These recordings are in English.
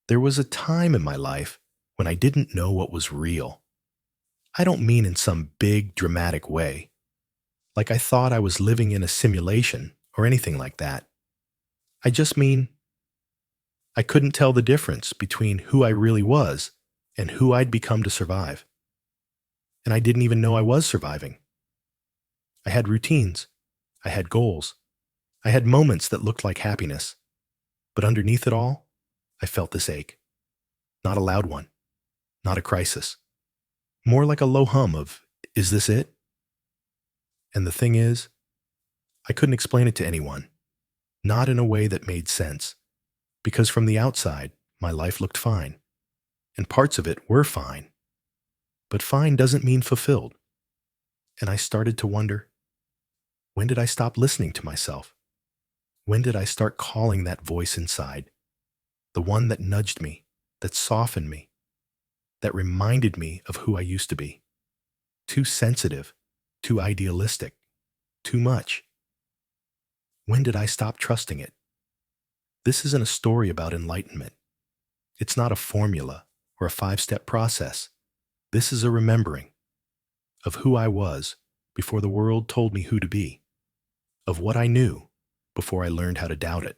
There was a time in my life when I didn't know what was real. I don't mean in some big, dramatic way, like I thought I was living in a simulation or anything like that. I just mean I couldn't tell the difference between who I really was and who I'd become to survive. And I didn't even know I was surviving. I had routines. I had goals. I had moments that looked like happiness. But underneath it all, I felt this ache. Not a loud one. Not a crisis. More like a low hum of, is this it? And the thing is, I couldn't explain it to anyone. Not in a way that made sense. Because from the outside, my life looked fine. And parts of it were fine. But fine doesn't mean fulfilled. And I started to wonder, when did I stop listening to myself? When did I start calling that voice inside? The one that nudged me, that softened me, that reminded me of who I used to be. Too sensitive, too idealistic, too much. When did I stop trusting it? This isn't a story about enlightenment. It's not a formula or a 5-step process. This is a remembering of who I was before the world told me who to be, of what I knew before I learned how to doubt it,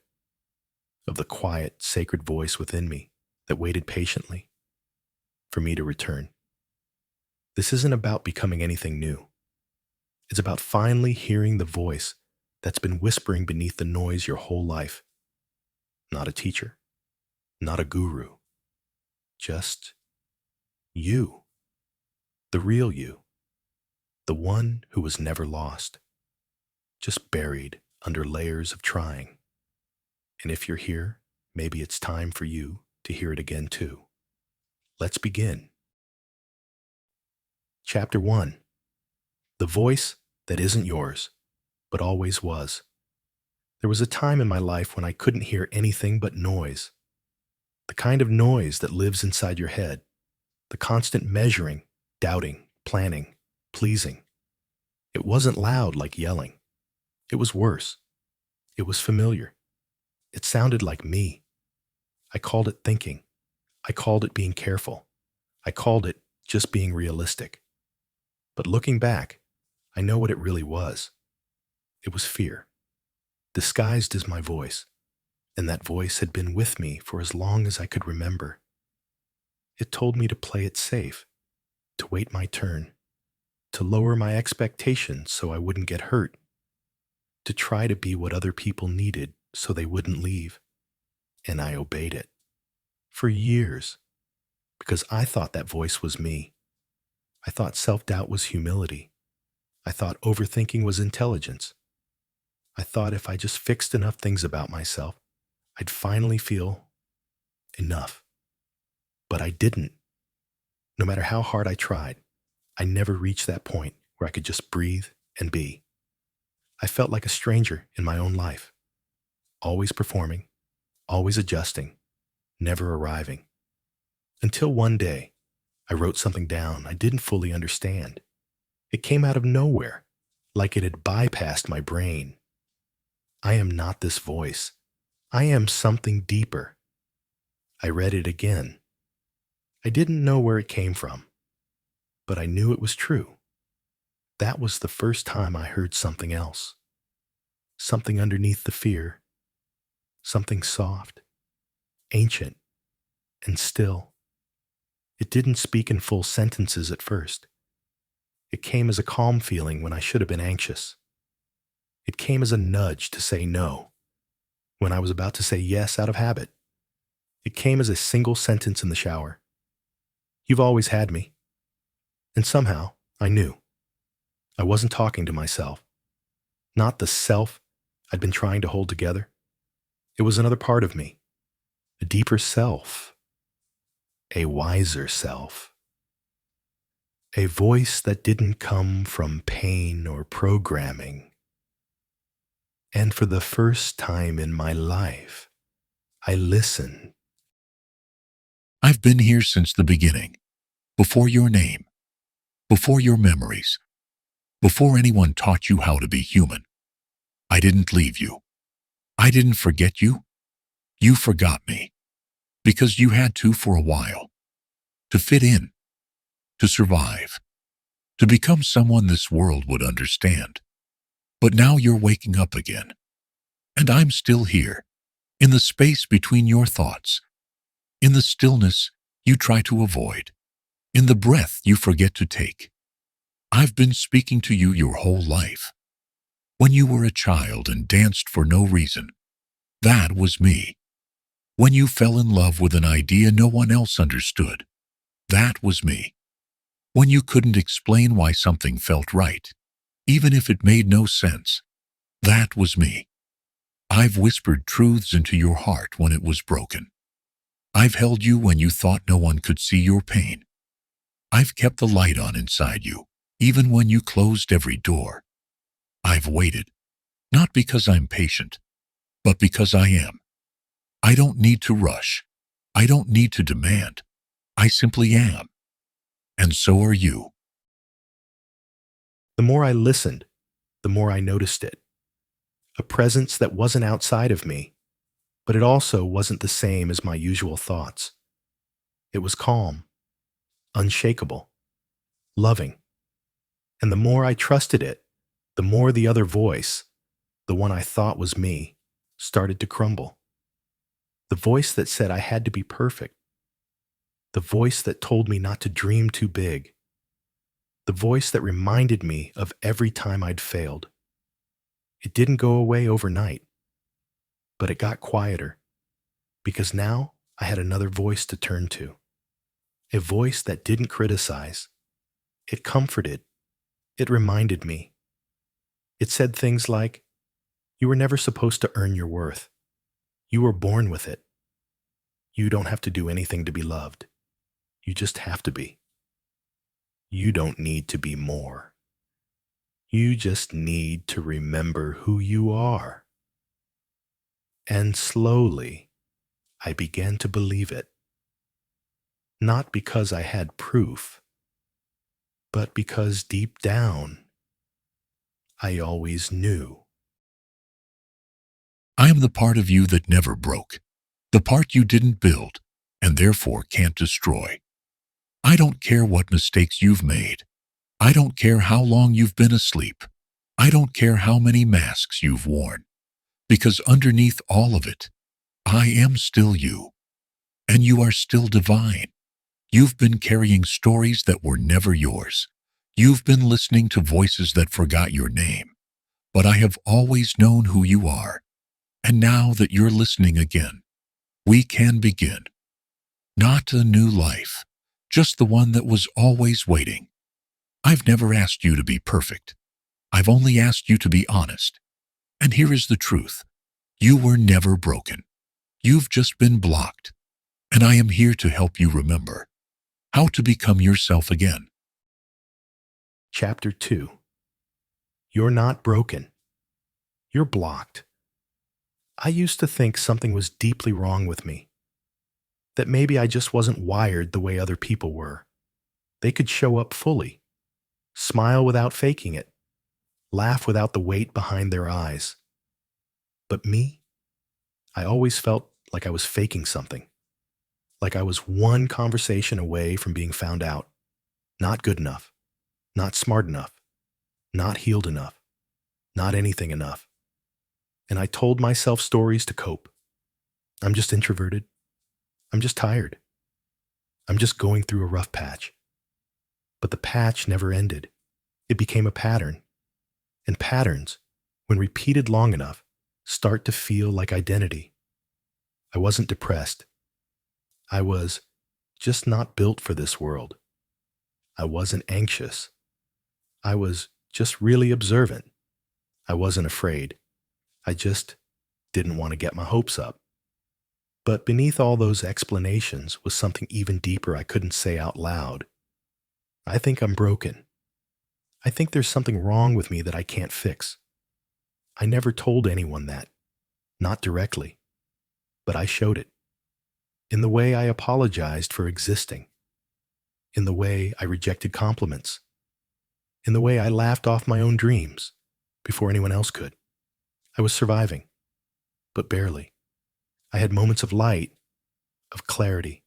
of the quiet, sacred voice within me that waited patiently for me to return. This isn't about becoming anything new. It's about finally hearing the voice that's been whispering beneath the noise your whole life. Not a teacher, not a guru, just you, the real you, the one who was never lost, just buried under layers of trying. And if you're here, maybe it's time for you to hear it again too. Let's begin. Chapter 1. The voice that isn't yours, but always was. There was a time in my life when I couldn't hear anything but noise. The kind of noise that lives inside your head. The constant measuring, doubting, planning, pleasing. It wasn't loud like yelling. It was worse. It was familiar. It sounded like me. I called it thinking. I called it being careful. I called it just being realistic. But looking back, I know what it really was. It was fear, disguised as my voice, and that voice had been with me for as long as I could remember. It told me to play it safe, to wait my turn, to lower my expectations so I wouldn't get hurt, to try to be what other people needed so they wouldn't leave. And I obeyed it. For years. Because I thought that voice was me. I thought self-doubt was humility. I thought overthinking was intelligence. I thought if I just fixed enough things about myself, I'd finally feel enough. But I didn't. No matter how hard I tried, I never reached that point where I could just breathe and be. I felt like a stranger in my own life. Always performing, always adjusting, never arriving. Until one day, I wrote something down I didn't fully understand. It came out of nowhere, like it had bypassed my brain. I am not this voice. I am something deeper. I read it again. I didn't know where it came from, but I knew it was true. That was the first time I heard something else. Something underneath the fear. Something soft, ancient, and still. It didn't speak in full sentences at first. It came as a calm feeling when I should have been anxious. It came as a nudge to say no, when I was about to say yes out of habit. It came as a single sentence in the shower. You've always had me. And somehow, I knew. I wasn't talking to myself. Not the self I'd been trying to hold together. It was another part of me, a deeper self, a wiser self, a voice that didn't come from pain or programming. And for the first time in my life, I listened. I've been here since the beginning, before your name, before your memories, before anyone taught you how to be human. I didn't leave you. I didn't forget you. You forgot me. because you had to for a while, to fit in, to survive, to become someone this world would understand. But now you're waking up again, and I'm still here, in the space between your thoughts, in the stillness you try to avoid, in the breath you forget to take. I've been speaking to you your whole life. When you were a child and danced for no reason, that was me. When you fell in love with an idea no one else understood, that was me. When you couldn't explain why something felt right, even if it made no sense, that was me. I've whispered truths into your heart when it was broken. I've held you when you thought no one could see your pain. I've kept the light on inside you, even when you closed every door. I've waited, not because I'm patient, but because I am. I don't need to rush. I don't need to demand. I simply am. And so are you. The more I listened, the more I noticed it. A presence that wasn't outside of me, but it also wasn't the same as my usual thoughts. It was calm, unshakable, loving. And the more I trusted it, the more the other voice, the one I thought was me, started to crumble. The voice that said I had to be perfect. The voice that told me not to dream too big. The voice that reminded me of every time I'd failed. It didn't go away overnight, but it got quieter, because now I had another voice to turn to. A voice that didn't criticize. It comforted. It reminded me. It said things like, "You were never supposed to earn your worth. You were born with it. You don't have to do anything to be loved. You just have to be. You don't need to be more. You just need to remember who you are." And slowly, I began to believe it. Not because I had proof, but because deep down, I always knew. I am the part of you that never broke, the part you didn't build, and therefore can't destroy. I don't care what mistakes you've made. I don't care how long you've been asleep. I don't care how many masks you've worn, because underneath all of it, I am still you, and you are still divine. You've been carrying stories that were never yours. You've been listening to voices that forgot your name, but I have always known who you are. And now that you're listening again, we can begin. Not a new life, just the one that was always waiting. I've never asked you to be perfect. I've only asked you to be honest. And here is the truth. You were never broken. You've just been blocked. And I am here to help you remember how to become yourself again. Chapter 2. You're not broken. You're blocked. I used to think something was deeply wrong with me. That maybe I just wasn't wired the way other people were. They could show up fully, smile without faking it, laugh without the weight behind their eyes. But me, I always felt like I was faking something. Like I was one conversation away from being found out. Not good enough. Not smart enough. Not healed enough. Not anything enough. And I told myself stories to cope. I'm just introverted. I'm just tired. I'm just going through a rough patch. But the patch never ended. It became a pattern. And patterns, when repeated long enough, start to feel like identity. I wasn't depressed. I was just not built for this world. I wasn't anxious. I was just really observant. I wasn't afraid. I just didn't want to get my hopes up. But beneath all those explanations was something even deeper I couldn't say out loud. I think I'm broken. I think there's something wrong with me that I can't fix. I never told anyone that. Not directly. But I showed it. In the way I apologized for existing. In the way I rejected compliments. In the way I laughed off my own dreams before anyone else could. I was surviving, but barely. I had moments of light, of clarity,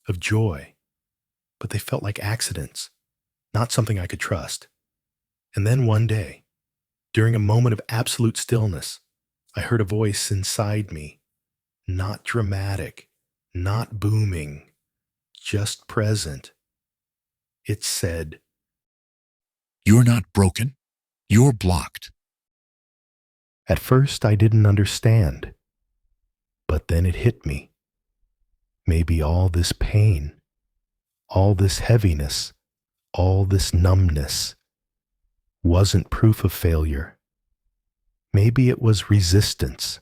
of joy, but they felt like accidents, not something I could trust. And then one day, during a moment of absolute stillness, I heard a voice inside me, not dramatic, not booming, just present. It said, You're not broken. You're blocked. at first I didn't understand, but then it hit me. Maybe all this pain, all this heaviness, all this numbness wasn't proof of failure. Maybe it was resistance.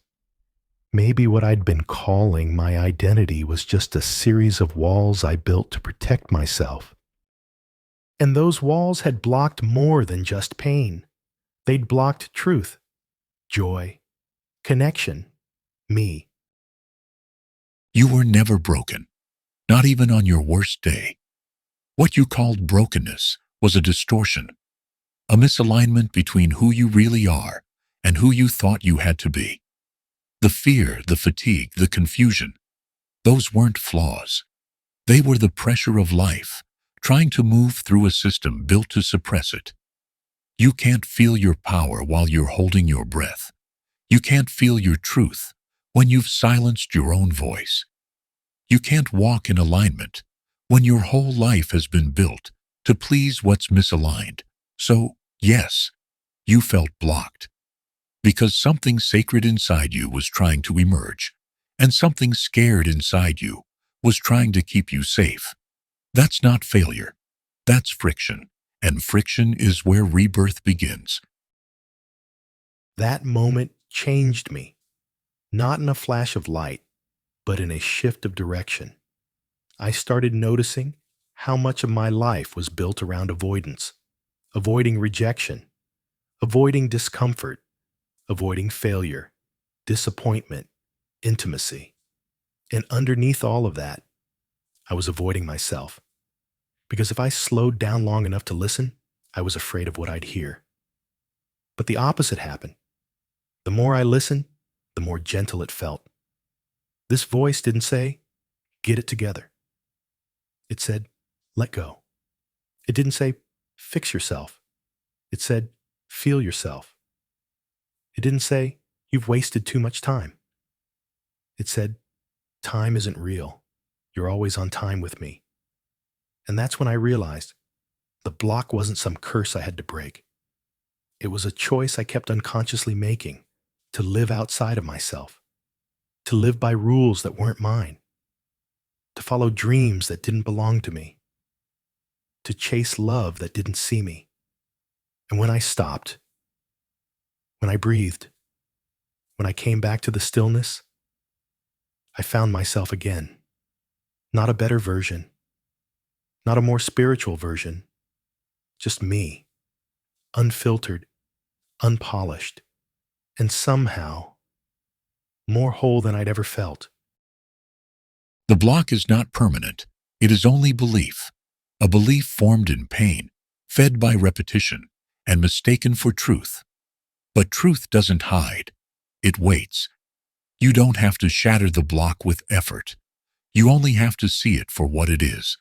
Maybe what I'd been calling my identity was just a series of walls I built to protect myself. And those walls had blocked more than just pain. They'd blocked truth, joy, connection, me. You were never broken, not even on your worst day. What you called brokenness was a distortion, a misalignment between who you really are and who you thought you had to be. The fear, the fatigue, the confusion, those weren't flaws. They were the pressure of life, trying to move through a system built to suppress it. You can't feel your power while you're holding your breath. You can't feel your truth when you've silenced your own voice. You can't walk in alignment when your whole life has been built to please what's misaligned. So, yes, you felt blocked because something sacred inside you was trying to emerge, and something scared inside you was trying to keep you safe. That's not failure. That's friction, and friction is where rebirth begins. That moment changed me, not in a flash of light, but in a shift of direction. I started noticing how much of my life was built around avoidance, avoiding rejection, avoiding discomfort, avoiding failure, disappointment, intimacy. And underneath all of that, I was avoiding myself. Because if I slowed down long enough to listen, I was afraid of what I'd hear. But the opposite happened. The more I listened, the more gentle it felt. This voice didn't say, get it together. It said, let go. It didn't say, fix yourself. It said, feel yourself. It didn't say, you've wasted too much time. It said, time isn't real. You're always on time with me. And that's when I realized the block wasn't some curse I had to break. It was a choice I kept unconsciously making to live outside of myself, to live by rules that weren't mine, to follow dreams that didn't belong to me, to chase love that didn't see me. And when I stopped, when I breathed, when I came back to the stillness, I found myself again. Not a better version, not a more spiritual version, just me, unfiltered, unpolished, and somehow more whole than I'd ever felt. The block is not permanent. It is only belief, a belief formed in pain, fed by repetition, and mistaken for truth. But truth doesn't hide. It waits. You don't have to shatter the block with effort. You only have to see it for what it is.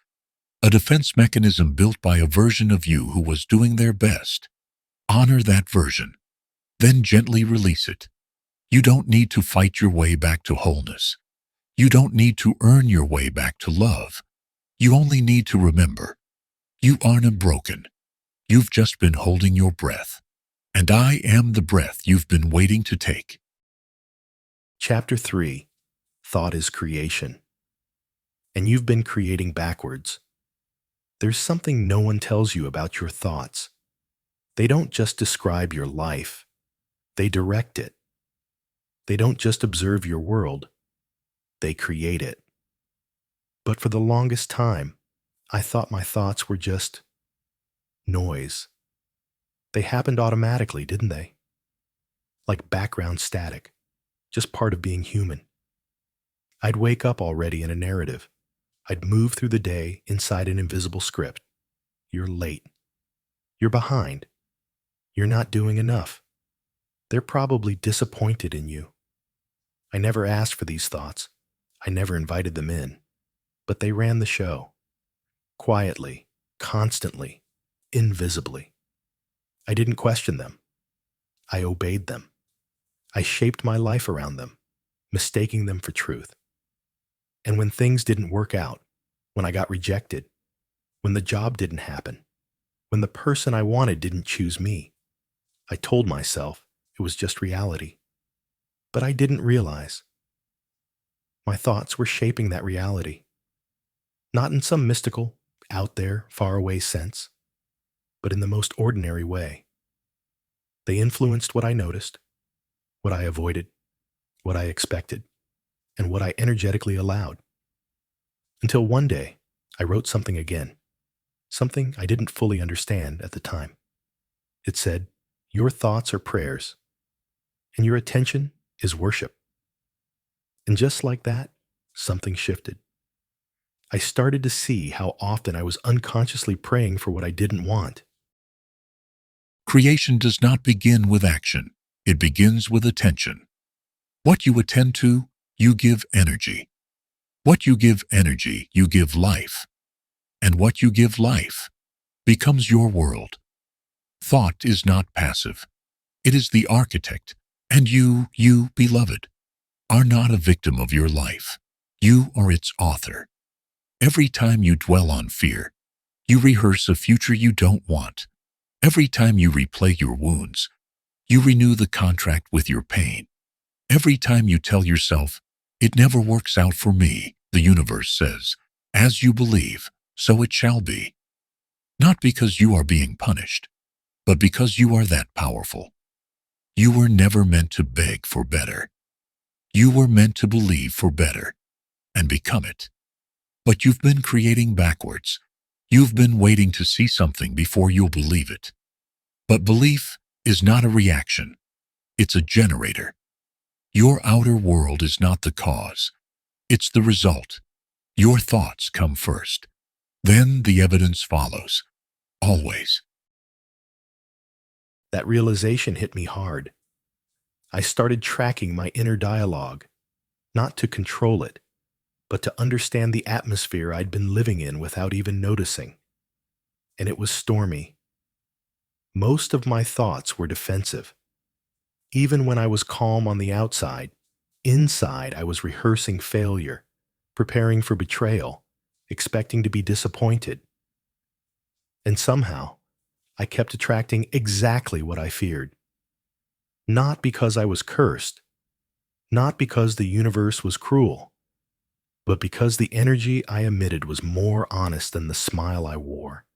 A defense mechanism built by a version of you who was doing their best. Honor that version. Then gently release it. You don't need to fight your way back to wholeness. You don't need to earn your way back to love. You only need to remember, you aren't broken. You've just been holding your breath. And I am the breath you've been waiting to take. Chapter 3, Thought is Creation. And you've been creating backwards. There's something no one tells you about your thoughts. They don't just describe your life. They direct it. They don't just observe your world. They create it. But for the longest time, I thought my thoughts were just noise. They happened automatically, didn't they? Like background static, just part of being human. I'd wake up already in a narrative. I'd move through the day inside an invisible script. You're late. You're behind. You're not doing enough. They're probably disappointed in you. I never asked for these thoughts. I never invited them in, but they ran the show, quietly, constantly, invisibly. I didn't question them. I obeyed them. I shaped my life around them, mistaking them for truth. And when things didn't work out, when I got rejected, when the job didn't happen, when the person I wanted didn't choose me, I told myself it was just reality. But I didn't realize my thoughts were shaping that reality, not in some mystical, out there, far away sense, but in the most ordinary way. They influenced what I noticed, what I avoided, what I expected, and what I energetically allowed. Until one day, I wrote something again, something I didn't fully understand at the time. It said, "Your thoughts are prayers, and your attention is worship." And just like that, something shifted. I started to see how often I was unconsciously praying for what I didn't want. Creation does not begin with action. It begins with attention. What you attend to, you give energy. What you give energy, you give life. And what you give life becomes your world. Thought is not passive. It is the architect. And you, beloved, are not a victim of your life. You are its author. Every time you dwell on fear, you rehearse a future you don't want. Every time you replay your wounds, you renew the contract with your pain. Every time you tell yourself, "It never works out for me," the universe says, "As you believe, so it shall be." Not because you are being punished, but because you are that powerful. You were never meant to beg for better. You were meant to believe for better and become it. But you've been creating backwards. You've been waiting to see something before you'll believe it. But belief is not a reaction. It's a generator. Your outer world is not the cause. It's the result. Your thoughts come first. Then the evidence follows. Always. That realization hit me hard. I started tracking my inner dialogue, not to control it, but to understand the atmosphere I'd been living in without even noticing. And it was stormy. Most of my thoughts were defensive. Even when I was calm on the outside, inside I was rehearsing failure, preparing for betrayal, expecting to be disappointed. And somehow, I kept attracting exactly what I feared. Not because I was cursed, not because the universe was cruel, but because the energy I emitted was more honest than the smile I wore.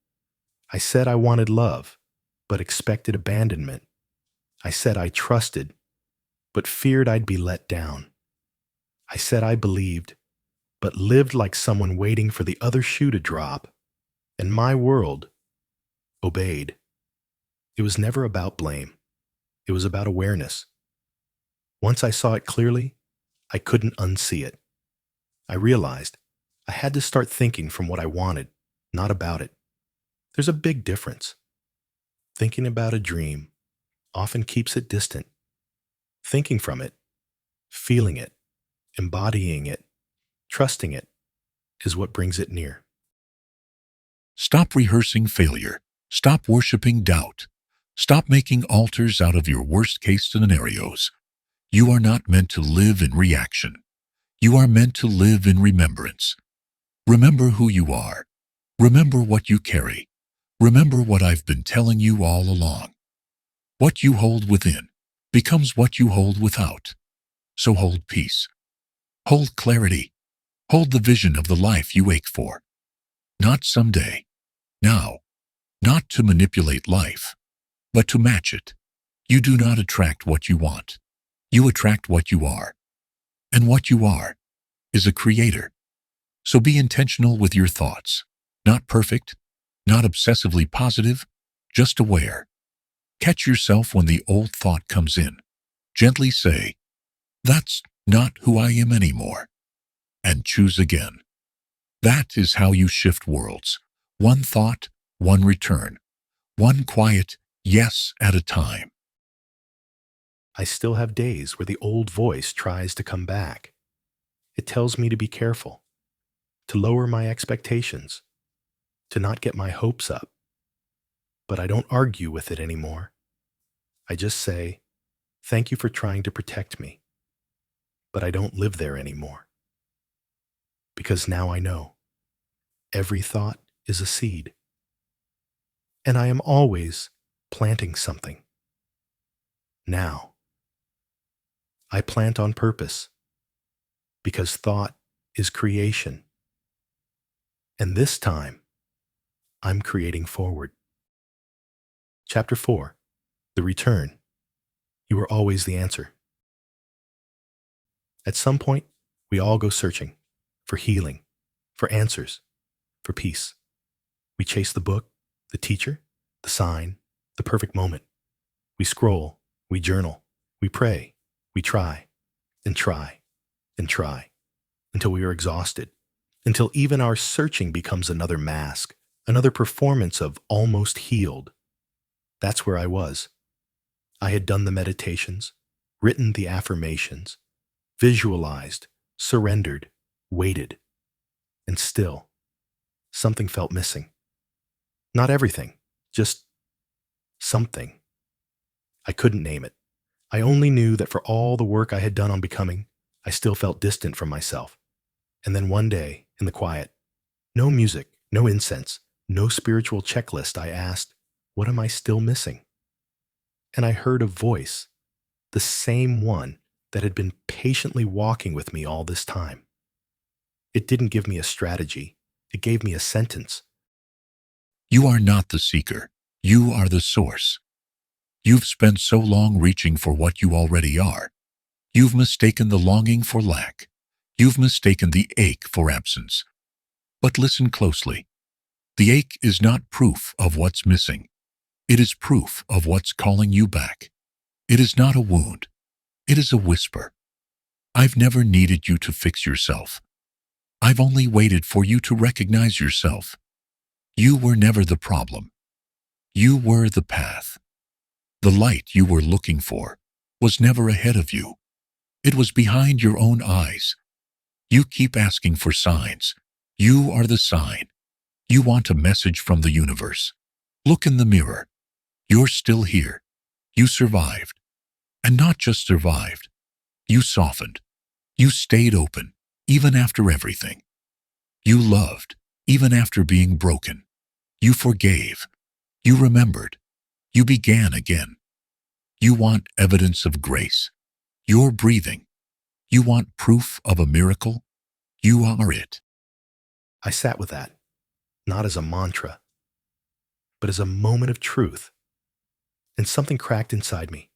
I said I wanted love, but expected abandonment. I said I trusted, but feared I'd be let down. I said I believed, but lived like someone waiting for the other shoe to drop. And my world obeyed. It was never about blame. It was about awareness. Once I saw it clearly, I couldn't unsee it. I realized I had to start thinking from what I wanted, not about it. There's a big difference. Thinking about a dream often keeps it distant. Thinking from it, feeling it, embodying it, trusting it, is what brings it near. Stop rehearsing failure. Stop worshiping doubt. Stop making altars out of your worst-case scenarios. You are not meant to live in reaction. You are meant to live in remembrance. Remember who you are. Remember what you carry. Remember what I've been telling you all along. What you hold within becomes what you hold without. So hold peace. Hold clarity. Hold the vision of the life you ache for. Not someday. Now. Not to manipulate life, but to match it. You do not attract what you want. You attract what you are. And what you are is a creator. So be intentional with your thoughts. Not perfect, not obsessively positive, just aware. Catch yourself when the old thought comes in. Gently say, "That's not who I am anymore," and choose again. That is how you shift worlds. One thought, one return. One quiet yes at a time. I still have days where the old voice tries to come back. It tells me to be careful, to lower my expectations, to not get my hopes up. But I don't argue with it anymore. I just say, thank you for trying to protect me. But I don't live there anymore. Because now I know every thought is a seed. And I am always planting something. Now, I plant on purpose because thought is creation. And this time, I'm creating forward. Chapter 4, The Return. You are always the answer. At some point, we all go searching for healing, for answers, for peace. We chase the book, the teacher, the sign, the perfect moment. We scroll, we journal, we pray, we try, and try, and try, until we are exhausted, until even our searching becomes another mask, another performance of almost healed. That's where I was. I had done the meditations, written the affirmations, visualized, surrendered, waited, and still, something felt missing. Not everything, just something. I couldn't name it. I only knew that for all the work I had done on becoming, I still felt distant from myself. And then one day, in the quiet, no music, no incense, no spiritual checklist, I asked, what am I still missing? And I heard a voice, the same one that had been patiently walking with me all this time. It didn't give me a strategy. It gave me a sentence. You are not the seeker. You are the source. You've spent so long reaching for what you already are. You've mistaken the longing for lack. You've mistaken the ache for absence. But listen closely. The ache is not proof of what's missing. It is proof of what's calling you back. It is not a wound. It is a whisper. I've never needed you to fix yourself. I've only waited for you to recognize yourself. You were never the problem. You were the path. The light you were looking for was never ahead of you. It was behind your own eyes. You keep asking for signs. You are the sign. You want a message from the universe. Look in the mirror. You're still here. You survived. And not just survived. You softened. You stayed open, even after everything. You loved, even after being broken. You forgave. You remembered. You began again. You want evidence of grace. You're breathing. You want proof of a miracle. You are it. I sat with that, not as a mantra, but as a moment of truth. And something cracked inside me.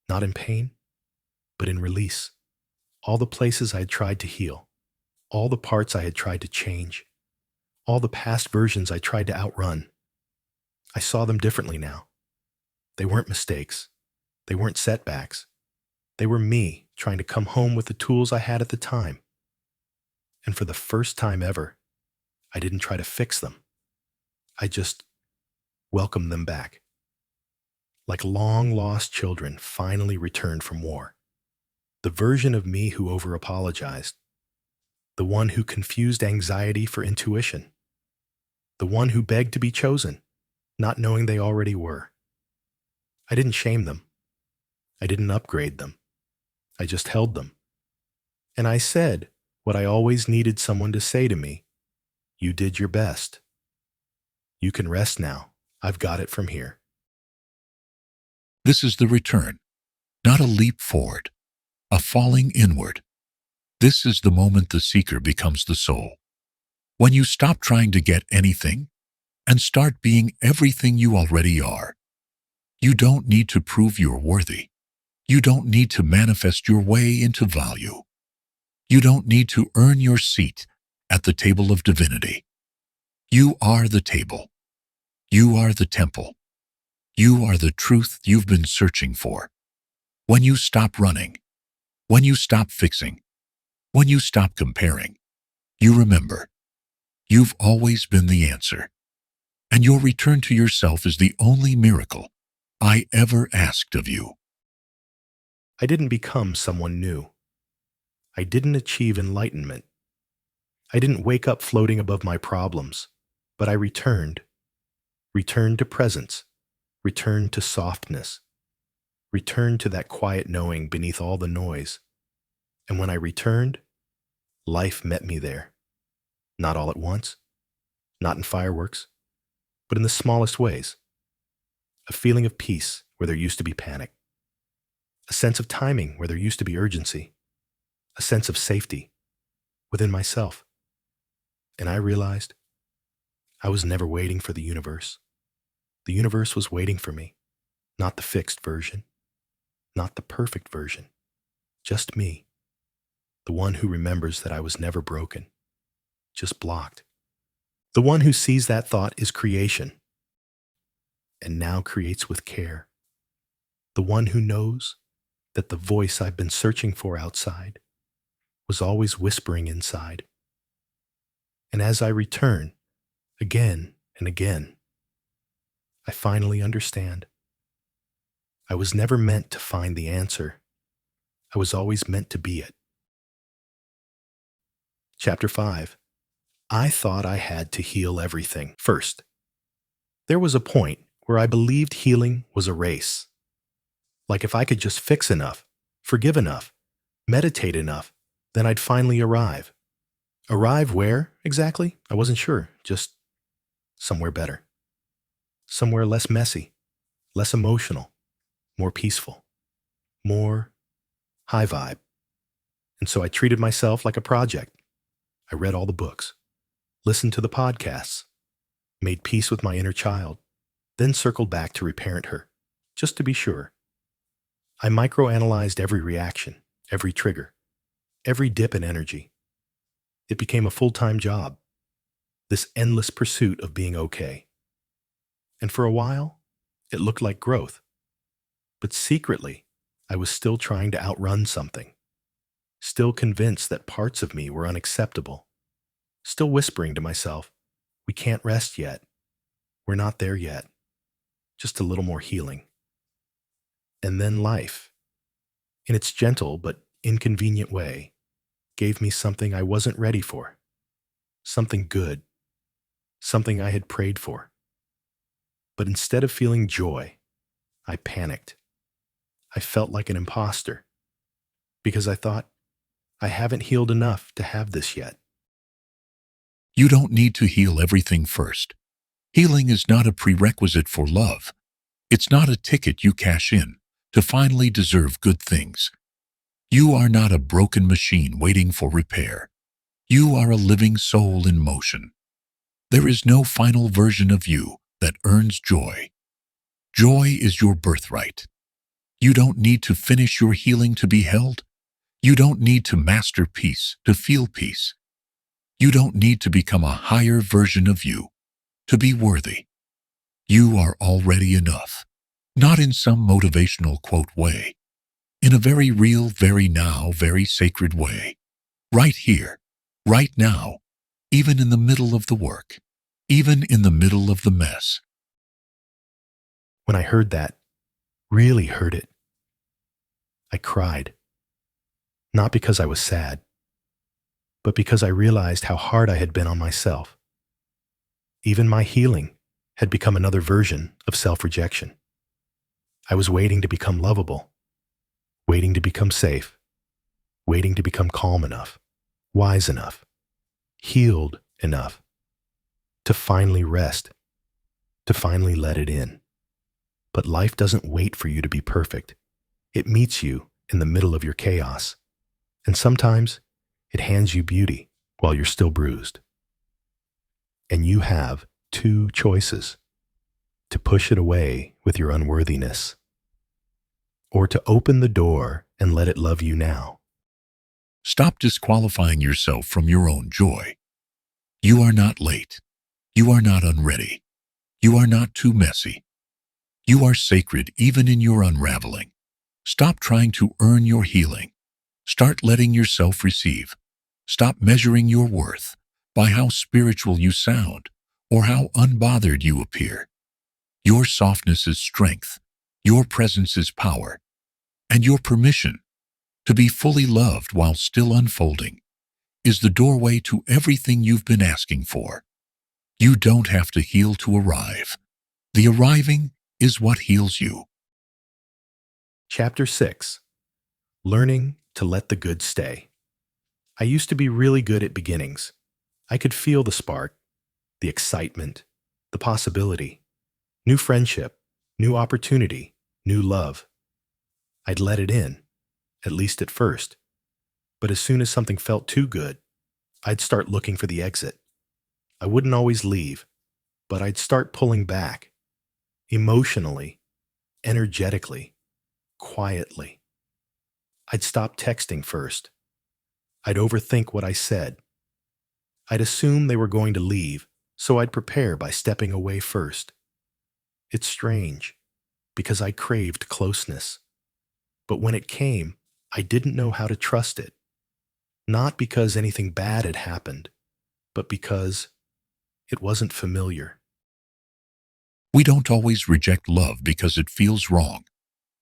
Not in pain, but in release. All the places I had tried to heal, all the parts I had tried to change, all the past versions I tried to outrun. I saw them differently now. They weren't mistakes. They weren't setbacks. They were me trying to come home with the tools I had at the time. And for the first time ever, I didn't try to fix them. I just welcomed them back. Like long-lost children finally returned from war. The version of me who over-apologized. The one who confused anxiety for intuition. The one who begged to be chosen, not knowing they already were. I didn't shame them. I didn't upgrade them. I just held them. And I said what I always needed someone to say to me. You did your best. You can rest now. I've got it from here. This is the return, not a leap forward, a falling inward. This is the moment the seeker becomes the soul. When you stop trying to get anything and start being everything you already are. You don't need to prove you're worthy. You don't need to manifest your way into value. You don't need to earn your seat at the table of divinity. You are the table. You are the temple. You are the truth you've been searching for. When you stop running, when you stop fixing, when you stop comparing, you remember, you've always been the answer. And your return to yourself is the only miracle I ever asked of you. I didn't become someone new. I didn't achieve enlightenment. I didn't wake up floating above my problems, but I returned to presence, returned to softness, returned to that quiet knowing beneath all the noise. And when I returned, life met me there. Not all at once, not in fireworks, but in the smallest ways. A feeling of peace where there used to be panic. A sense of timing where there used to be urgency. A sense of safety within myself. And I realized I was never waiting for the universe. The universe was waiting for me, not the fixed version, not the perfect version, just me, the one who remembers that I was never broken, just blocked. The one who sees that thought is creation and now creates with care. The one who knows that the voice I've been searching for outside was always whispering inside. And as I return, again and again, I finally understand. I was never meant to find the answer. I was always meant to be it. Chapter 5. I thought I had to heal everything first. There was a point where I believed healing was a race. Like if I could just fix enough, forgive enough, meditate enough, then I'd finally arrive. Arrive where, exactly? I wasn't sure. Just somewhere better. Somewhere less messy, less emotional, more peaceful, more high vibe. And so I treated myself like a project. I read all the books, listened to the podcasts, made peace with my inner child, then circled back to reparent her, just to be sure. I microanalyzed every reaction, every trigger, every dip in energy. It became a full-time job, this endless pursuit of being okay. And for a while, it looked like growth. But secretly, I was still trying to outrun something, still convinced that parts of me were unacceptable, still whispering to myself, we can't rest yet. We're not there yet. Just a little more healing. And then life, in its gentle but inconvenient way, gave me something I wasn't ready for. Something good. Something I had prayed for. But instead of feeling joy, I panicked. I felt like an imposter because I thought, I haven't healed enough to have this yet. You don't need to heal everything first. Healing is not a prerequisite for love. It's not a ticket you cash in to finally deserve good things. You are not a broken machine waiting for repair. You are a living soul in motion. There is no final version of you that earns joy. Joy is your birthright. You don't need to finish your healing to be held. You don't need to master peace to feel peace. You don't need to become a higher version of you to be worthy. You are already enough, not in some motivational quote way, in a very real, very now, very sacred way. Right here, right now, even in the middle of the work, even in the middle of the mess. When I heard that, really heard it, I cried. Not because I was sad, but because I realized how hard I had been on myself. Even my healing had become another version of self-rejection. I was waiting to become lovable, waiting to become safe, waiting to become calm enough, wise enough, healed enough, to finally rest, to finally let it in. But life doesn't wait for you to be perfect. It meets you in the middle of your chaos. And sometimes it hands you beauty while you're still bruised. And you have two choices: to push it away with your unworthiness, or to open the door and let it love you now. Stop disqualifying yourself from your own joy. You are not late. You are not unready. You are not too messy. You are sacred even in your unraveling. Stop trying to earn your healing. Start letting yourself receive. Stop measuring your worth by how spiritual you sound or how unbothered you appear. Your softness is strength. Your presence is power. And your permission to be fully loved while still unfolding, is the doorway to everything you've been asking for. You don't have to heal to arrive. The arriving is what heals you. Chapter 6. Learning to let the good stay. I used to be really good at beginnings. I could feel the spark, the excitement, the possibility, new friendship, new opportunity, new love. I'd let it in, at least at first. But as soon as something felt too good, I'd start looking for the exit. I wouldn't always leave, but I'd start pulling back, emotionally, energetically, quietly. I'd stop texting first. I'd overthink what I said. I'd assume they were going to leave, so I'd prepare by stepping away first. It's strange, because I craved closeness. But when it came, I didn't know how to trust it. Not because anything bad had happened, but because it wasn't familiar. We don't always reject love because it feels wrong.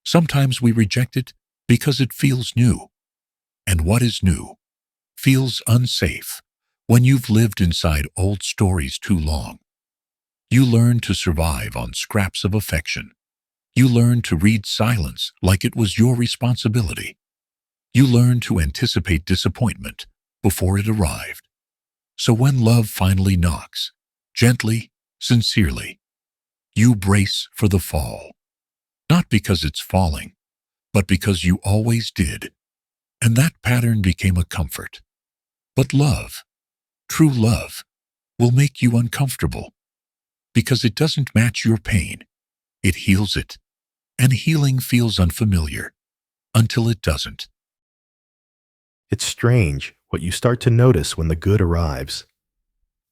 Sometimes we reject it because it feels new. And what is new feels unsafe when you've lived inside old stories too long. You learn to survive on scraps of affection. You learn to read silence like it was your responsibility. You learn to anticipate disappointment before it arrived. So when love finally knocks, gently, sincerely, you brace for the fall. Not because it's falling, but because you always did. And that pattern became a comfort. But love, true love, will make you uncomfortable because it doesn't match your pain. It heals it. And healing feels unfamiliar until it doesn't. It's strange what you start to notice when the good arrives.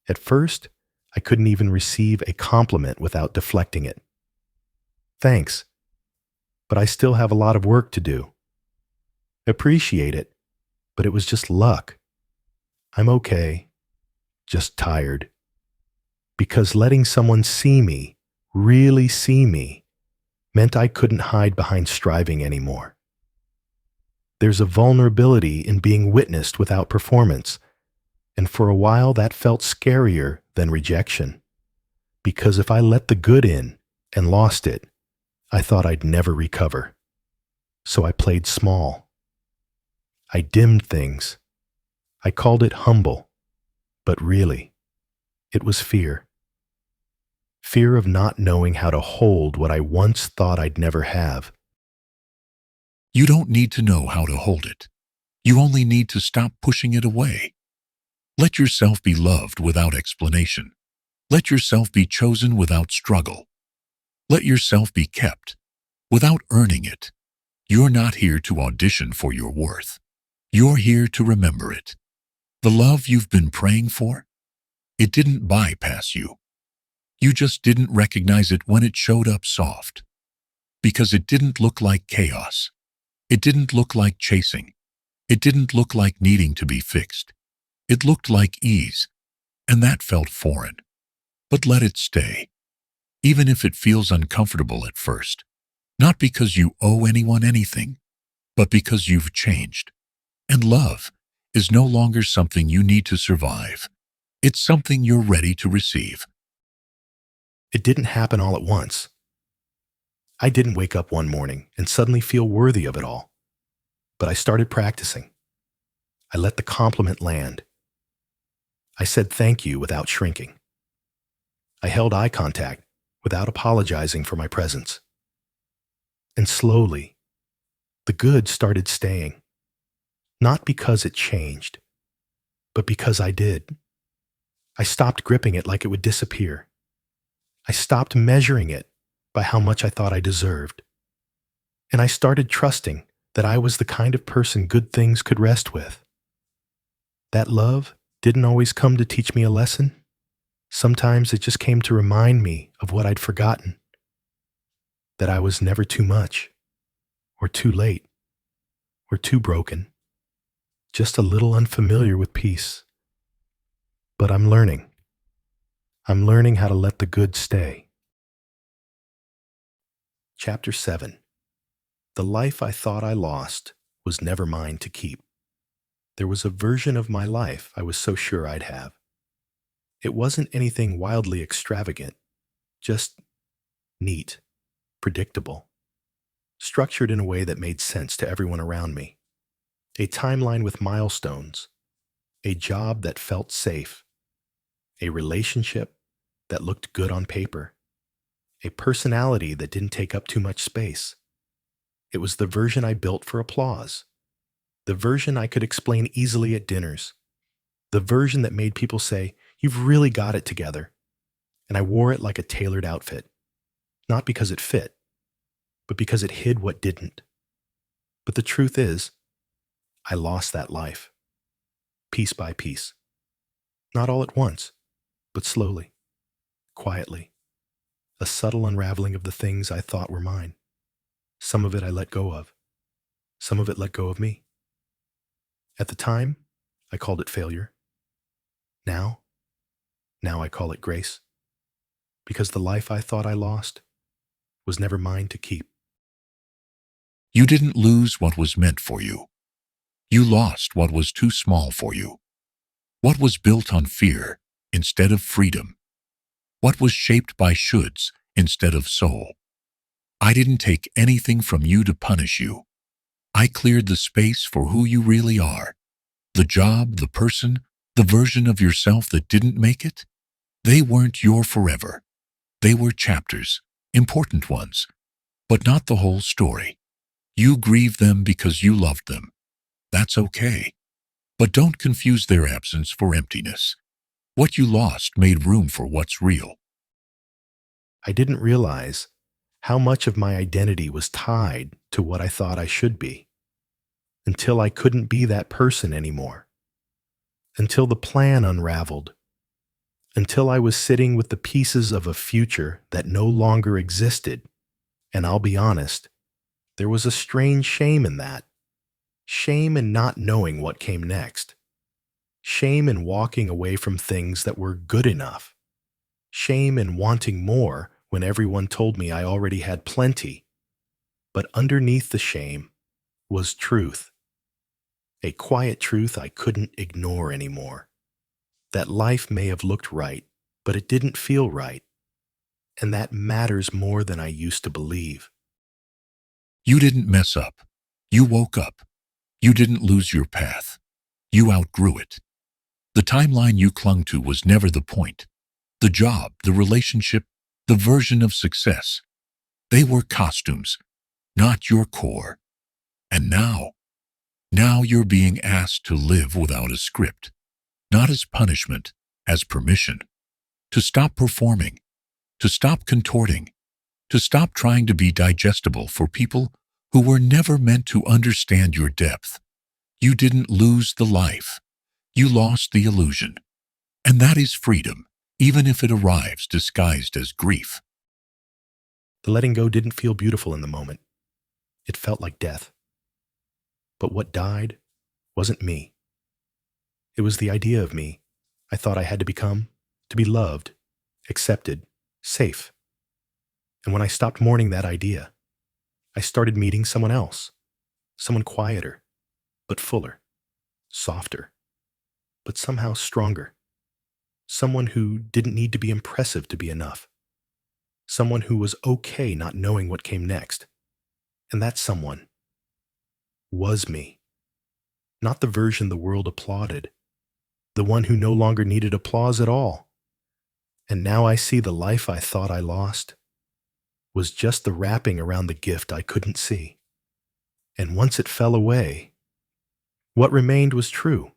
At first, I couldn't even receive a compliment without deflecting it. Thanks, but I still have a lot of work to do. Appreciate it, but it was just luck. I'm okay, just tired. Because letting someone see me, really see me, meant I couldn't hide behind striving anymore. There's a vulnerability in being witnessed without performance, and for a while that felt scarier than rejection. Because if I let the good in and lost it, I thought I'd never recover. So I played small. I dimmed things. I called it humble, but really, it was fear. Fear of not knowing how to hold what I once thought I'd never have. You don't need to know how to hold it. You only need to stop pushing it away. Let yourself be loved without explanation. Let yourself be chosen without struggle. Let yourself be kept without earning it. You're not here to audition for your worth. You're here to remember it. The love you've been praying for, it didn't bypass you. You just didn't recognize it when it showed up soft. Because it didn't look like chaos. It didn't look like chasing. It didn't look like needing to be fixed. It looked like ease, and that felt foreign. But let it stay, even if it feels uncomfortable at first. Not because you owe anyone anything, but because you've changed. And love is no longer something you need to survive. It's something you're ready to receive. It didn't happen all at once. I didn't wake up one morning and suddenly feel worthy of it all. But I started practicing. I let the compliment land. I said thank you without shrinking. I held eye contact without apologizing for my presence. And slowly, the good started staying. Not because it changed, but because I did. I stopped gripping it like it would disappear. I stopped measuring it by how much I thought I deserved. And I started trusting that I was the kind of person good things could rest with. That love didn't always come to teach me a lesson. Sometimes it just came to remind me of what I'd forgotten. That I was never too much, or too late, or too broken. Just a little unfamiliar with peace. But I'm learning. I'm learning how to let the good stay. Chapter 7. The life I thought I lost was never mine to keep. There was a version of my life I was so sure I'd have. It wasn't anything wildly extravagant, just neat, predictable, structured in a way that made sense to everyone around me. A timeline with milestones, a job that felt safe, a relationship that looked good on paper, a personality that didn't take up too much space. It was the version I built for applause, the version I could explain easily at dinners, the version that made people say, "You've really got it together." And I wore it like a tailored outfit, not because it fit, but because it hid what didn't. But the truth is, I lost that life, piece by piece. Not all at once, but slowly, quietly. A subtle unraveling of the things I thought were mine. Some of it I let go of. Some of it let go of me. At the time, I called it failure. Now, now I call it grace. Because the life I thought I lost was never mine to keep. You didn't lose what was meant for you. You lost what was too small for you. What was built on fear instead of freedom. What was shaped by shoulds instead of soul. I didn't take anything from you to punish you. I cleared the space for who you really are. The job, the person, the version of yourself that didn't make it, they weren't your forever. They were chapters, important ones, but not the whole story. You grieved them because you loved them. That's okay. But don't confuse their absence for emptiness. What you lost made room for what's real. I didn't realize how much of my identity was tied to what I thought I should be, until I couldn't be that person anymore, until the plan unraveled, until I was sitting with the pieces of a future that no longer existed. And I'll be honest, there was a strange shame in that. Shame in not knowing what came next. Shame in walking away from things that were good enough. Shame in wanting more when everyone told me I already had plenty. But underneath the shame was truth. A quiet truth I couldn't ignore anymore. That life may have looked right, but it didn't feel right. And that matters more than I used to believe. You didn't mess up. You woke up. You didn't lose your path. You outgrew it. The timeline you clung to was never the point. The job, the relationship, the version of success. They were costumes, not your core. And now you're being asked to live without a script, not as punishment, as permission. To stop performing, to stop contorting, to stop trying to be digestible for people who were never meant to understand your depth. You didn't lose the life. You lost the illusion. And that is freedom, even if it arrives disguised as grief. The letting go didn't feel beautiful in the moment. It felt like death. But what died wasn't me. It was the idea of me I thought I had to become, to be loved, accepted, safe. And when I stopped mourning that idea, I started meeting someone else, someone quieter, but fuller, softer, but somehow stronger. Someone who didn't need to be impressive to be enough. Someone who was okay not knowing what came next. And that someone was me. Not the version the world applauded. The one who no longer needed applause at all. And now I see the life I thought I lost was just the wrapping around the gift I couldn't see. And once it fell away, what remained was true.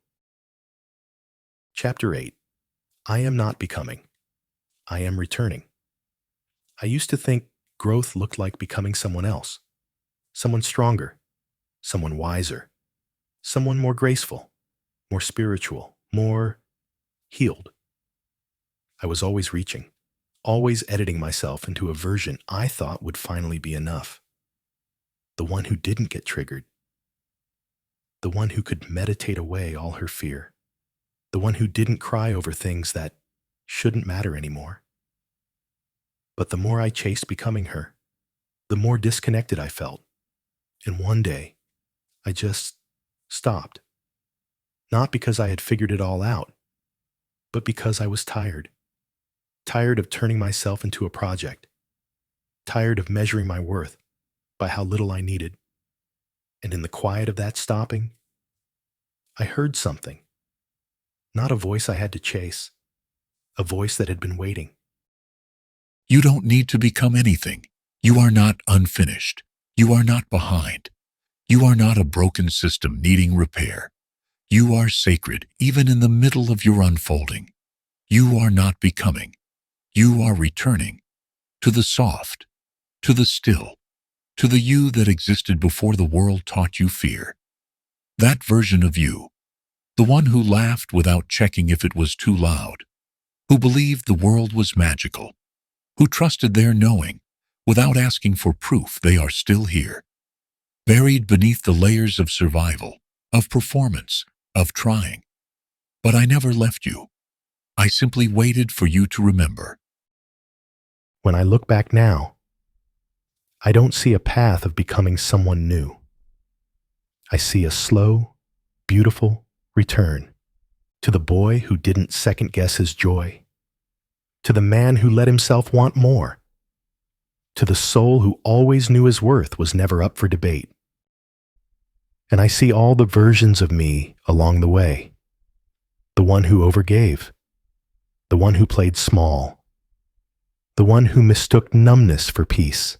Chapter 8. I am not becoming. I am returning. I used to think growth looked like becoming someone else. Someone stronger. Someone wiser. Someone more graceful. More spiritual. More healed. I was always reaching. Always editing myself into a version I thought would finally be enough. The one who didn't get triggered. The one who could meditate away all her fear. The one who didn't cry over things that shouldn't matter anymore. But the more I chased becoming her, the more disconnected I felt. And one day, I just stopped. Not because I had figured it all out, but because I was tired. Tired of turning myself into a project. Tired of measuring my worth by how little I needed. And in the quiet of that stopping, I heard something. Not a voice I had to chase, a voice that had been waiting. You don't need to become anything. You are not unfinished. You are not behind. You are not a broken system needing repair. You are sacred even in the middle of your unfolding. You are not becoming. You are returning to the soft, to the still, to the you that existed before the world taught you fear. That version of you, the one who laughed without checking if it was too loud, who believed the world was magical, who trusted their knowing without asking for proof, they are still here, buried beneath the layers of survival, of performance, of trying. But I never left you. I simply waited for you to remember. When I look back now, I don't see a path of becoming someone new. I see a slow, beautiful return to the boy who didn't second guess his joy, to the man who let himself want more, to the soul who always knew his worth was never up for debate. And I see all the versions of me along the way. The one who overgave, the one who played small, the one who mistook numbness for peace.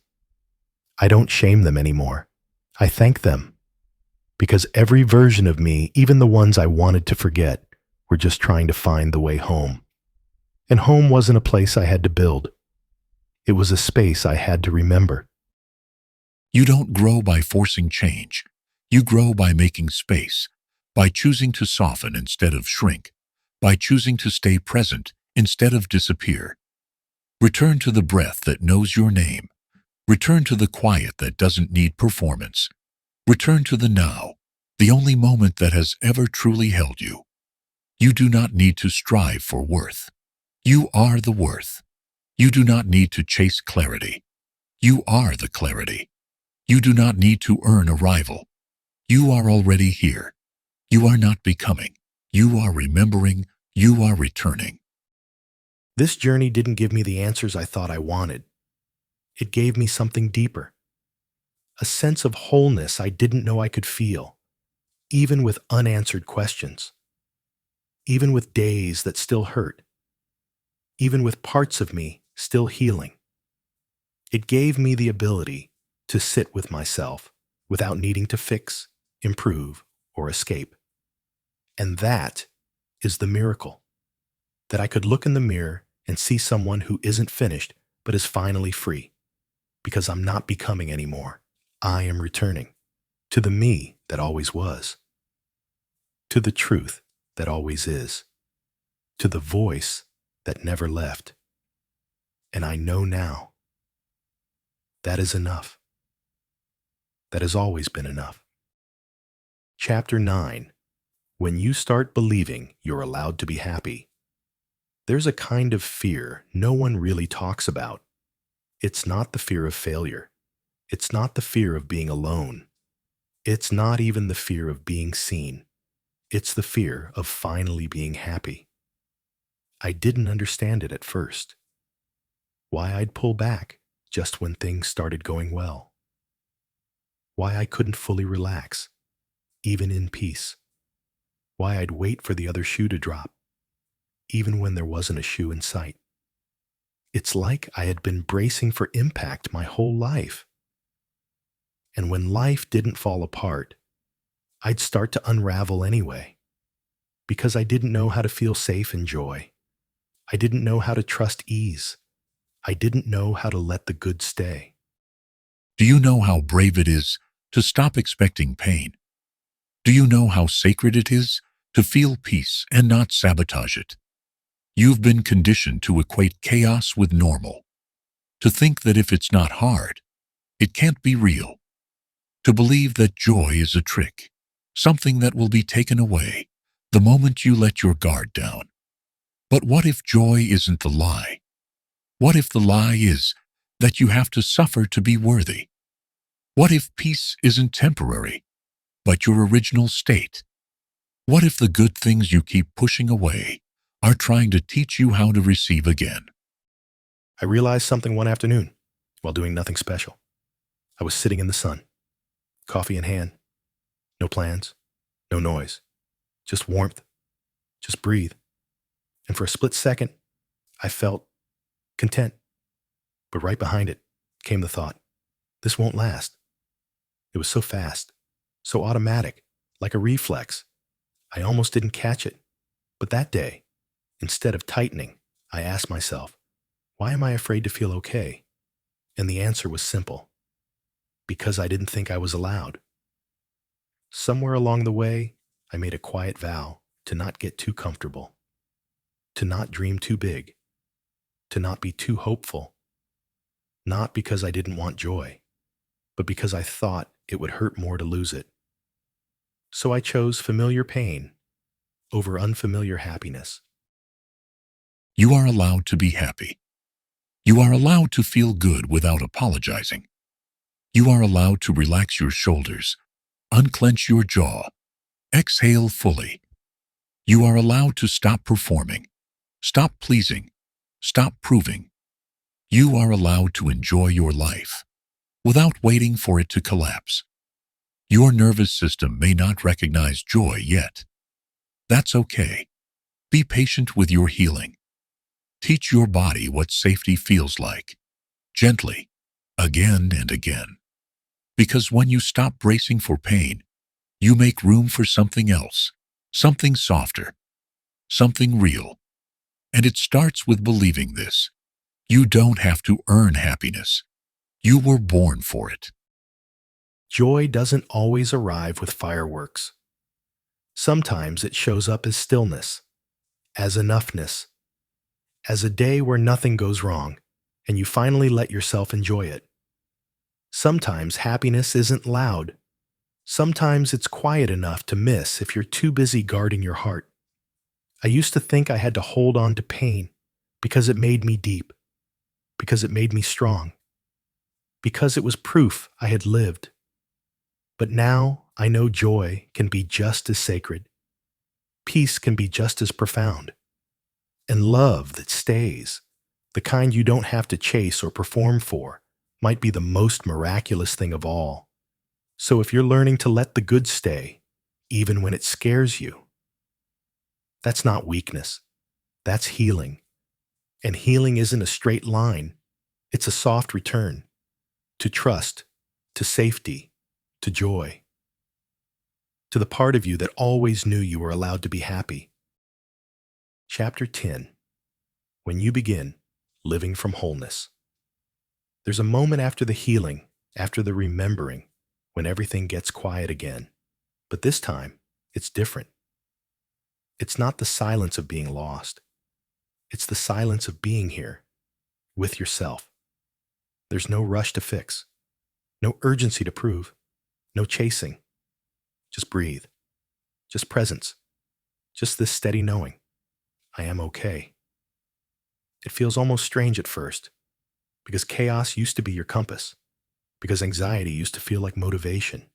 I don't shame them anymore. I thank them, because every version of me, even the ones I wanted to forget, were just trying to find the way home. And home wasn't a place I had to build. It was a space I had to remember. You don't grow by forcing change. You grow by making space, by choosing to soften instead of shrink, by choosing to stay present instead of disappear. Return to the breath that knows your name. Return to the quiet that doesn't need performance. Return to the now, the only moment that has ever truly held you. You do not need to strive for worth. You are the worth. You do not need to chase clarity. You are the clarity. You do not need to earn arrival. You are already here. You are not becoming. You are remembering. You are returning. This journey didn't give me the answers I thought I wanted. It gave me something deeper, a sense of wholeness I didn't know I could feel, even with unanswered questions, even with days that still hurt, even with parts of me still healing. It gave me the ability to sit with myself without needing to fix, improve, or escape. And that is the miracle, that I could look in the mirror and see someone who isn't finished but is finally free, because I'm not becoming anymore. I am returning to the me that always was, to the truth that always is, to the voice that never left. And I know now that is enough. That has always been enough. Chapter 9. When you start believing you're allowed to be happy. There's a kind of fear no one really talks about. It's not the fear of failure. It's not the fear of being alone. It's not even the fear of being seen. It's the fear of finally being happy. I didn't understand it at first. Why I'd pull back just when things started going well. Why I couldn't fully relax, even in peace. Why I'd wait for the other shoe to drop, even when there wasn't a shoe in sight. It's like I had been bracing for impact my whole life. And when life didn't fall apart, I'd start to unravel anyway, because I didn't know how to feel safe in joy. I didn't know how to trust ease. I didn't know how to let the good stay. Do you know how brave it is to stop expecting pain? Do you know how sacred it is to feel peace and not sabotage it? You've been conditioned to equate chaos with normal, to think that if it's not hard, it can't be real, to believe that joy is a trick, something that will be taken away the moment you let your guard down. But what if joy isn't the lie? What if the lie is that you have to suffer to be worthy? What if peace isn't temporary, but your original state? What if the good things you keep pushing away are trying to teach you how to receive again? I realized something one afternoon while doing nothing special. I was sitting in the sun, coffee in hand, no plans, no noise, just warmth, just breathe. And for a split second, I felt content. But right behind it came the thought, this won't last. It was so fast, so automatic, like a reflex. I almost didn't catch it. But that day, instead of tightening, I asked myself, why am I afraid to feel okay? And the answer was simple. Because I didn't think I was allowed. Somewhere along the way, I made a quiet vow to not get too comfortable, to not dream too big, to not be too hopeful. Not because I didn't want joy, but because I thought it would hurt more to lose it. So I chose familiar pain over unfamiliar happiness. You are allowed to be happy. You are allowed to feel good without apologizing. You are allowed to relax your shoulders, unclench your jaw, exhale fully. You are allowed to stop performing, stop pleasing, stop proving. You are allowed to enjoy your life without waiting for it to collapse. Your nervous system may not recognize joy yet. That's okay. Be patient with your healing. Teach your body what safety feels like, gently, again and again. Because when you stop bracing for pain, you make room for something else, something softer, something real. And it starts with believing this. You don't have to earn happiness. You were born for it. Joy doesn't always arrive with fireworks. Sometimes it shows up as stillness, as enoughness, as a day where nothing goes wrong, and you finally let yourself enjoy it. Sometimes happiness isn't loud. Sometimes it's quiet enough to miss if you're too busy guarding your heart. I used to think I had to hold on to pain because it made me deep, because it made me strong, because it was proof I had lived. But now I know joy can be just as sacred. Peace can be just as profound. And love that stays, the kind you don't have to chase or perform for, might be the most miraculous thing of all. So if you're learning to let the good stay, even when it scares you, that's not weakness. That's healing. And healing isn't a straight line. It's a soft return to trust, to safety, to joy, to the part of you that always knew you were allowed to be happy. Chapter 10. When you begin living from wholeness. There's a moment after the healing, after the remembering, when everything gets quiet again. But this time, it's different. It's not the silence of being lost. It's the silence of being here, with yourself. There's no rush to fix, no urgency to prove, no chasing. Just breathe. Just presence. Just this steady knowing. I am okay. It feels almost strange at first, because chaos used to be your compass, because anxiety used to feel like motivation,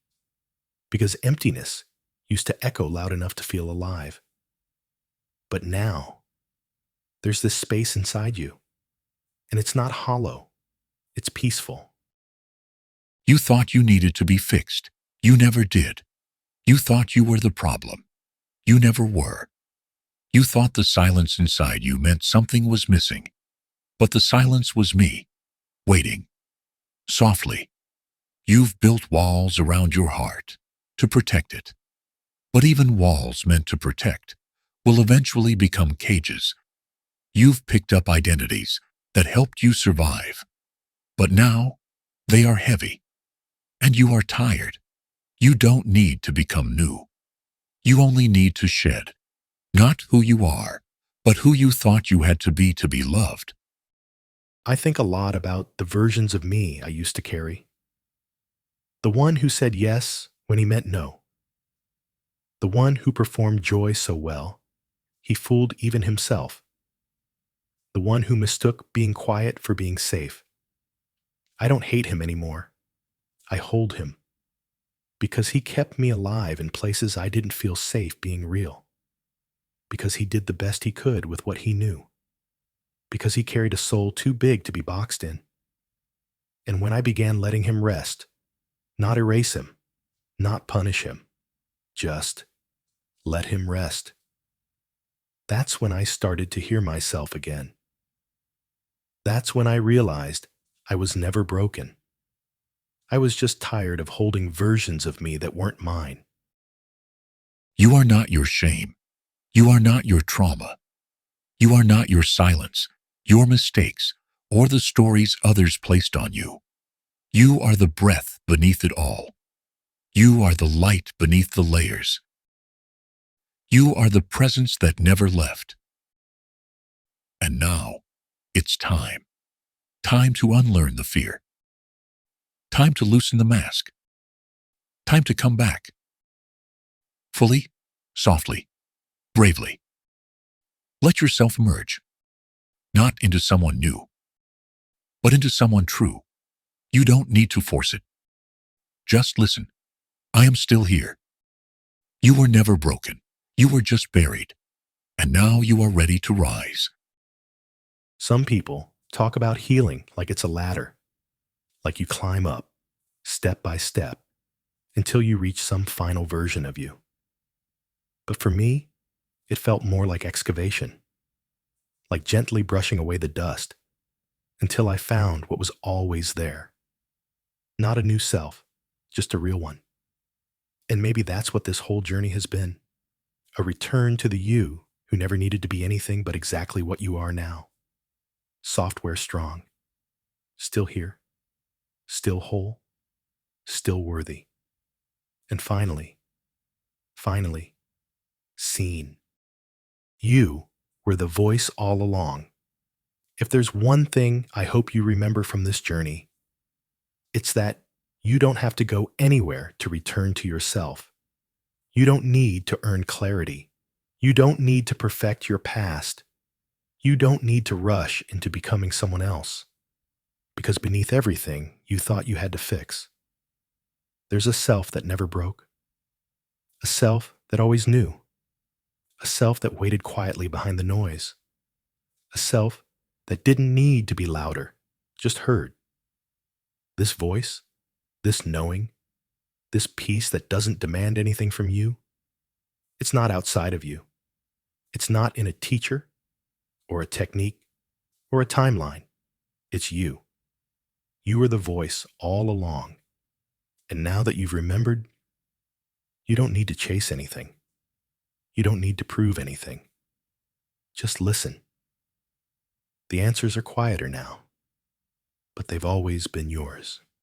because emptiness used to echo loud enough to feel alive. But now, there's this space inside you, and it's not hollow, it's peaceful. You thought you needed to be fixed. You never did. You thought you were the problem. You never were. You thought the silence inside you meant something was missing. But the silence was me, waiting. Softly. You've built walls around your heart to protect it. But even walls meant to protect will eventually become cages. You've picked up identities that helped you survive. But now, they are heavy. And you are tired. You don't need to become new. You only need to shed. Not who you are, but who you thought you had to be loved. I think a lot about the versions of me I used to carry. The one who said yes when he meant no. The one who performed joy so well, he fooled even himself. The one who mistook being quiet for being safe. I don't hate him anymore. I hold him. Because he kept me alive in places I didn't feel safe being real. Because he did the best he could with what he knew. Because he carried a soul too big to be boxed in. And when I began letting him rest, not erase him, not punish him, just let him rest, that's when I started to hear myself again. That's when I realized I was never broken. I was just tired of holding versions of me that weren't mine. You are not your shame. You are not your trauma. You are not your silence, your mistakes, or the stories others placed on you. You are the breath beneath it all. You are the light beneath the layers. You are the presence that never left. And now, it's time. Time to unlearn the fear. Time to loosen the mask. Time to come back. Fully, softly, bravely. Let yourself emerge. Not into someone new, but into someone true. You don't need to force it. Just listen. I am still here. You were never broken. You were just buried. And now you are ready to rise. Some people talk about healing like it's a ladder, like you climb up, step by step, until you reach some final version of you. But for me, it felt more like excavation, like gently brushing away the dust until I found what was always there. Not a new self, just a real one. And maybe that's what this whole journey has been, a return to the you who never needed to be anything but exactly what you are now. Software strong, still here, still whole, still worthy. And finally, seen. You were the voice all along. If there's one thing I hope you remember from this journey, it's that you don't have to go anywhere to return to yourself. You don't need to earn clarity. You don't need to perfect your past. You don't need to rush into becoming someone else. Because beneath everything you thought you had to fix, there's a self that never broke. A self that always knew. A self that waited quietly behind the noise. A self that didn't need to be louder, just heard. This voice, this knowing, this peace that doesn't demand anything from you, it's not outside of you. It's not in a teacher or a technique or a timeline. It's you. You were the voice all along. And now that you've remembered, you don't need to chase anything. You don't need to prove anything. Just listen. The answers are quieter now, but they've always been yours.